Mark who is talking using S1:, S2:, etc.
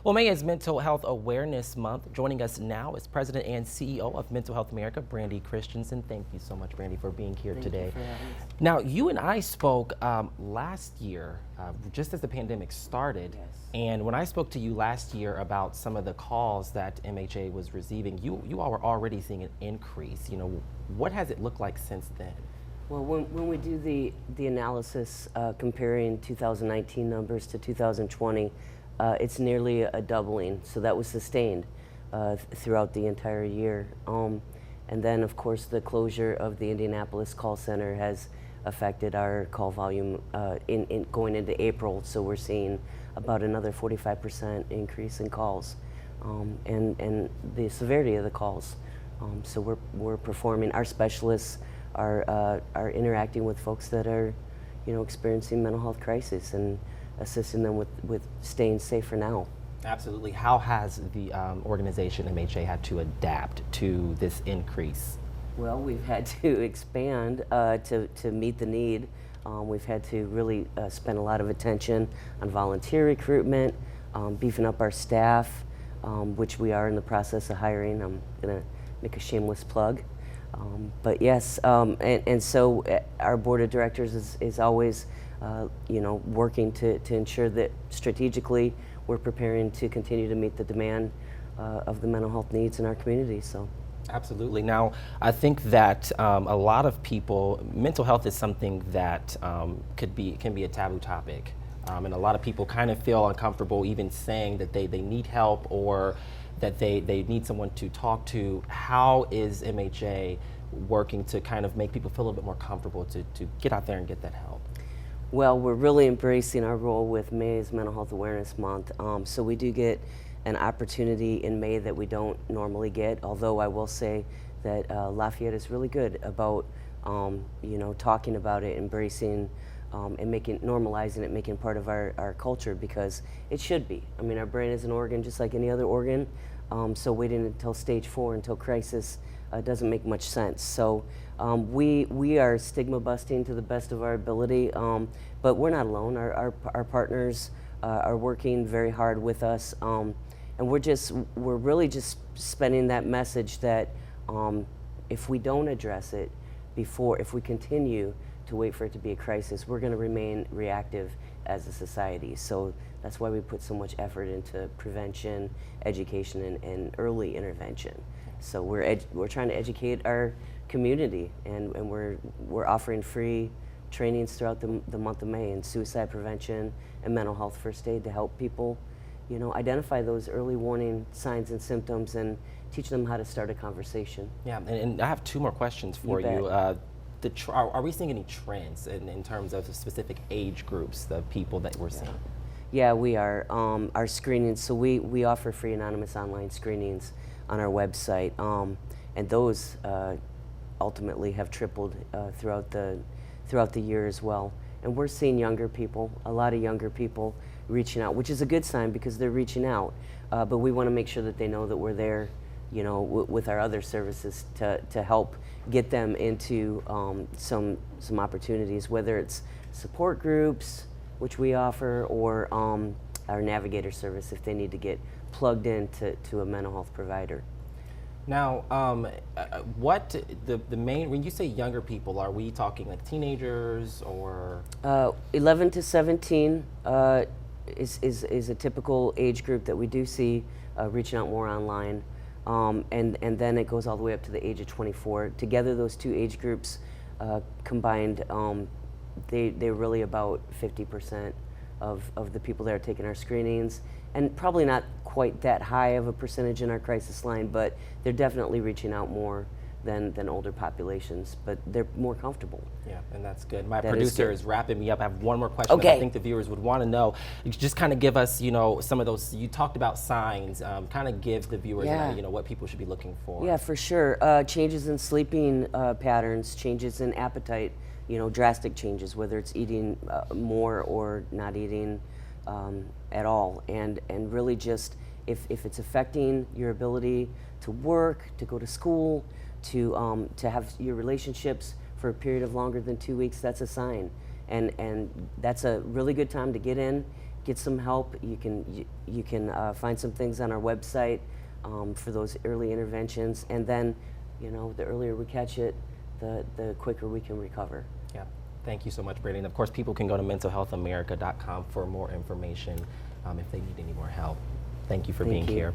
S1: Well, May is Mental Health Awareness Month. Joining us now is President and CEO of Mental Health America, Brandi Christiansen. Thank you so much, Brandi, for being here today.
S2: Thank you for having us.
S1: Now, you and I spoke last year, just as the pandemic started.
S2: Yes.
S1: And when I spoke to you last year about some of the calls that MHA was receiving, you all were already seeing an increase. What has it looked like since then?
S2: Well, when we do the analysis comparing 2019 numbers to 2020, it's nearly a doubling. So that was sustained throughout the entire year. And then, of course, the closure of the Indianapolis call center has affected our call volume in going into April. So we're seeing about another 45% increase in calls and the severity of the calls. So we're performing. Our specialists are interacting with folks that are, experiencing mental health crisis and assisting them with staying safer now.
S1: Absolutely. How has the organization MHA had to adapt to this increase?
S2: Well, we've had to expand to meet the need. We've had to really spend a lot of attention on volunteer recruitment, beefing up our staff, which we are in the process of hiring. I'm going to make a shameless plug. But yes, and so our board of directors is always, working to ensure that strategically we're preparing to continue to meet the demand of the mental health needs in our community. So.
S1: Absolutely. Now, I think that a lot of people, mental health is something that can be a taboo topic. And a lot of people kind of feel uncomfortable even saying that they need help or that they need someone to talk to. How is MHA working to kind of make people feel a little bit more comfortable to get out there and get that help?
S2: Well, we're really embracing our role with May's Mental Health Awareness Month. So we do get an opportunity in May that we don't normally get, although I will say that Lafayette is really good about talking about it, embracing and normalizing it, making part of our culture, because it should be. I mean, our brain is an organ just like any other organ, so waiting until stage 4, until crisis, doesn't make much sense. So we are stigma busting to the best of our ability, but we're not alone. Our partners are working very hard with us, and we're really just spending that message that if we don't address it if we continue to wait for it to be a crisis, we're going to remain reactive as a society. So that's why we put so much effort into prevention, education, and early intervention. So we're trying to educate our community, and we're offering free trainings throughout the month of May in suicide prevention and mental health first aid to help people, identify those early warning signs and symptoms and teach them how to start a conversation.
S1: Yeah, and I have 2 more questions for you. Are we seeing any trends in terms of specific age groups, the people that we're seeing?
S2: Yeah, we are. Our screenings, so we offer free anonymous online screenings on our website, and those ultimately have tripled throughout the year as well. And we're seeing younger people, a lot of younger people reaching out, which is a good sign because they're reaching out. But we want to make sure that they know that we're there, with our other services to help get them into some opportunities, whether it's support groups, which we offer, or our navigator service if they need to get plugged into a mental health provider.
S1: Now, what the main, when you say younger people, are we talking like teenagers or?
S2: 11 to 17 is a typical age group that we do see reaching out more online. And then it goes all the way up to the age of 24. Together, those 2 age groups combined, they're really about 50% of the people that are taking our screenings, and probably not quite that high of a percentage in our crisis line, but they're definitely reaching out more than older populations, but they're more comfortable.
S1: Yeah, and that's good. My producer is wrapping me up. I have one more question
S2: Okay.
S1: that I think the viewers would want to know. You just kind of give us, some of those, you talked about signs, kind of give the viewers, what people should be looking for.
S2: Yeah, for sure. Changes in sleeping patterns, changes in appetite, drastic changes, whether it's eating more or not eating at all. And really just, if it's affecting your ability to work, to go to school, to have your relationships for a period of longer than 2 weeks, that's a sign. And that's a really good time to get in get some help. You can find some things on our website for those early interventions, and then, the earlier we catch it, the quicker we can recover.
S1: Yeah. Thank you so much, Brandi. And of course, people can go to mentalhealthamerica.com for more information if they need any more help. Thank you for being here.